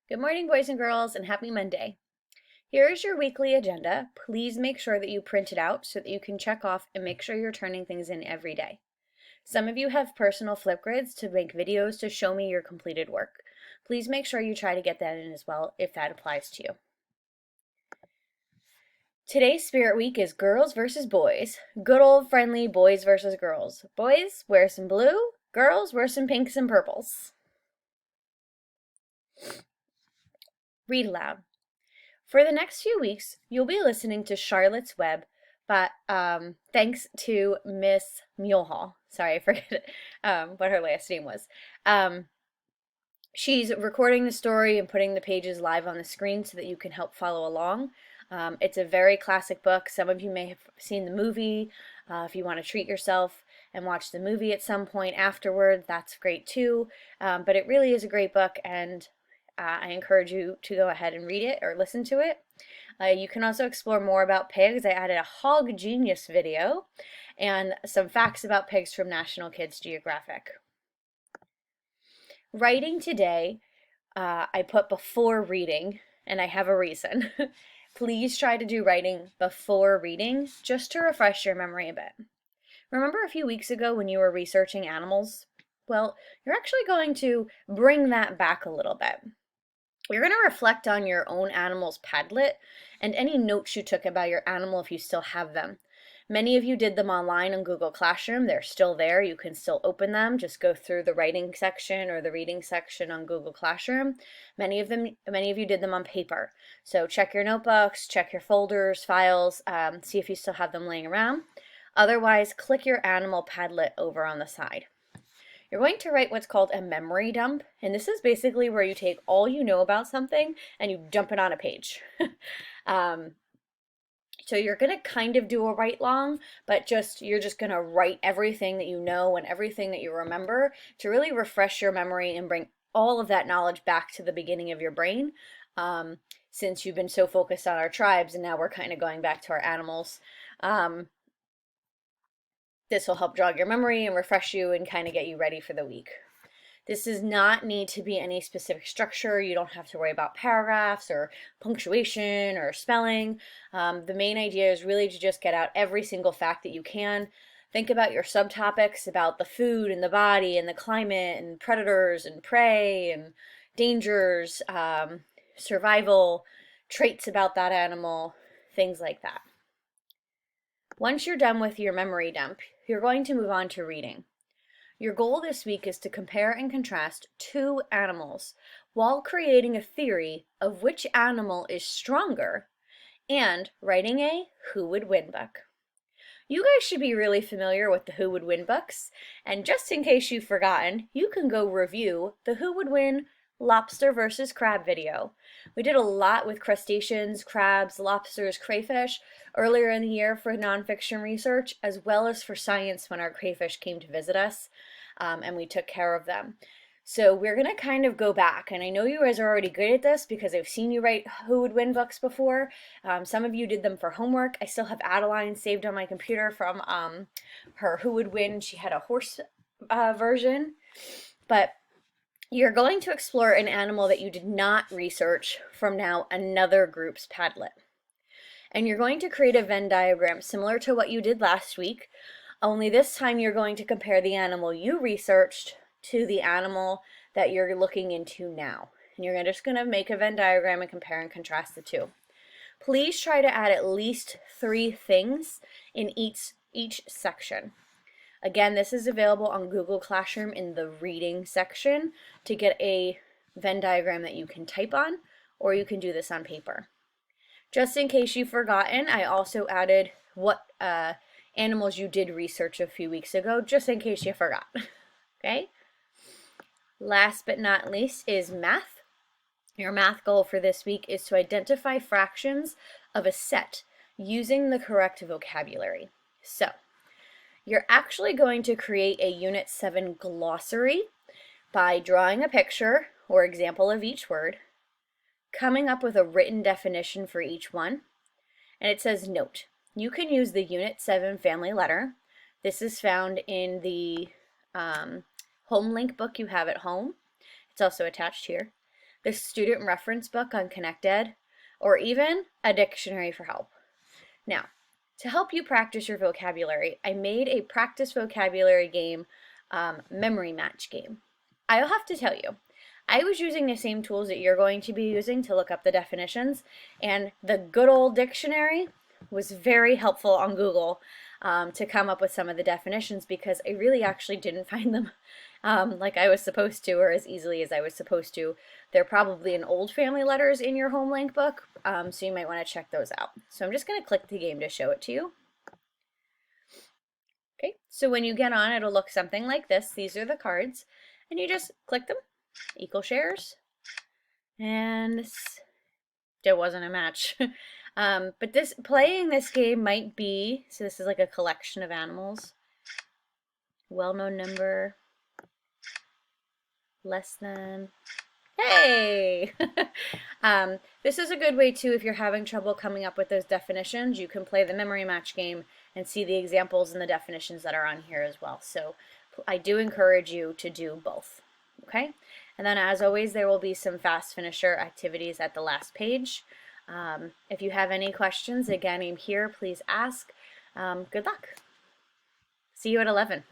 Good morning, boys and girls, and happy Monday. Here is your weekly agenda. Please make sure that you print it out so that you can check off and make sure you're turning things in every day. Some of you have personal Flipgrids to make videos to show me your completed work. Please make sure you try to get that in as well if that applies to you. Today's Spirit Week is girls versus boys. Good old friendly boys versus girls. Boys, wear some blue. Girls, wear some pinks and purples. Read aloud. For the next few weeks, you'll be listening to Charlotte's Web, but thanks to Miss Mulehall. Sorry, I forget what her last name was. She's recording the story and putting the pages live on the screen so that you can help follow along. It's a very classic book. Some of you may have seen the movie. If you want to treat yourself and watch the movie at some point afterward, that's great too. But it really is a great book, and I encourage you to go ahead and read it or listen to it. You can also explore more about pigs. I added a Hog Genius video and some facts about pigs from National Kids Geographic. Writing today, I put before reading, and I have a reason. Please try to do writing before reading just to refresh your memory a bit. Remember a few weeks ago when you were researching animals? Well, you're actually going to bring that back a little bit. You're going to reflect on your own animal's Padlet and any notes you took about your animal if you still have them. Many of you did them online on Google Classroom. They're still there. You can still open them. Just go through the writing section or the reading section on Google Classroom. Many of you did them on paper. So check your notebooks, check your folders, files, see if you still have them laying around. Otherwise, click your animal Padlet over on the side. You're going to write what's called a memory dump, and this is basically where you take all you know about something and you dump it on a page. So you're going to kind of do a write long, but you're just going to write everything that you know and everything that you remember to really refresh your memory and bring all of that knowledge back to the beginning of your brain. Since you've been so focused on our tribes and now we're kind of going back to our animals. This will help jog your memory and refresh you and kind of get you ready for the week. This does not need to be any specific structure. You don't have to worry about paragraphs or punctuation or spelling. The main idea is really to just get out every single fact that you can. Think about your subtopics about the food and the body and the climate and predators and prey and dangers, survival, traits about that animal, things like that. Once you're done with your memory dump, you're going to move on to reading. Your goal this week is to compare and contrast two animals while creating a theory of which animal is stronger and writing a Who Would Win book. You guys should be really familiar with the Who Would Win books, and just in case you've forgotten, you can go review the Who Would Win lobster versus crab video. We did a lot with crustaceans, crabs, lobsters, crayfish earlier in the year for nonfiction research, as well as for science when our crayfish came to visit us, and we took care of them. So we're going to kind of go back, and I know you guys are already good at this because I've seen you write Who Would Win books before. Some of you did them for homework. I still have Adeline saved on my computer from her Who Would Win. She had a horse version, but you're going to explore an animal that you did not research from now another group's Padlet. And you're going to create a Venn diagram similar to what you did last week, only this time you're going to compare the animal you researched to the animal that you're looking into now. And you're just going to make a Venn diagram and compare and contrast the two. Please try to add at least 3 things in each section. Again, this is available on Google Classroom in the reading section to get a Venn diagram that you can type on, or you can do this on paper. Just in case you've forgotten, I also added what animals you did research a few weeks ago, just in case you forgot. Okay? Last but not least is math. Your math goal for this week is to identify fractions of a set using the correct vocabulary. So, you're actually going to create a Unit 7 glossary by drawing a picture or example of each word, coming up with a written definition for each one, and it says note. You can use the Unit 7 family letter. This is found in the home link book you have at home. It's also attached here. the student reference book on ConnectEd, or even a dictionary for help. Now, to help you practice your vocabulary, I made a practice vocabulary game, memory match game. I'll have to tell you, I was using the same tools that you're going to be using to look up the definitions, and the good old dictionary was very helpful on Google to come up with some of the definitions, because I really actually didn't find them like I was supposed to, or as easily as I was supposed to. They're probably in old family letters in your home link book, so you might want to check those out. So I'm just going to click the game to show it to you. Okay, so when you get on, it'll look something like this. These are the cards, and you just click them, equal shares, and there wasn't a match. But playing this game might be, so this is like a collection of animals. Well-known number, less than, hey! This is a good way too if you're having trouble coming up with those definitions. You can play the memory match game and see the examples and the definitions that are on here as well. So I do encourage you to do both, okay? And then as always, there will be some fast finisher activities at the last page. If you have any questions, again, I'm here, please ask. Good luck. See you at 11.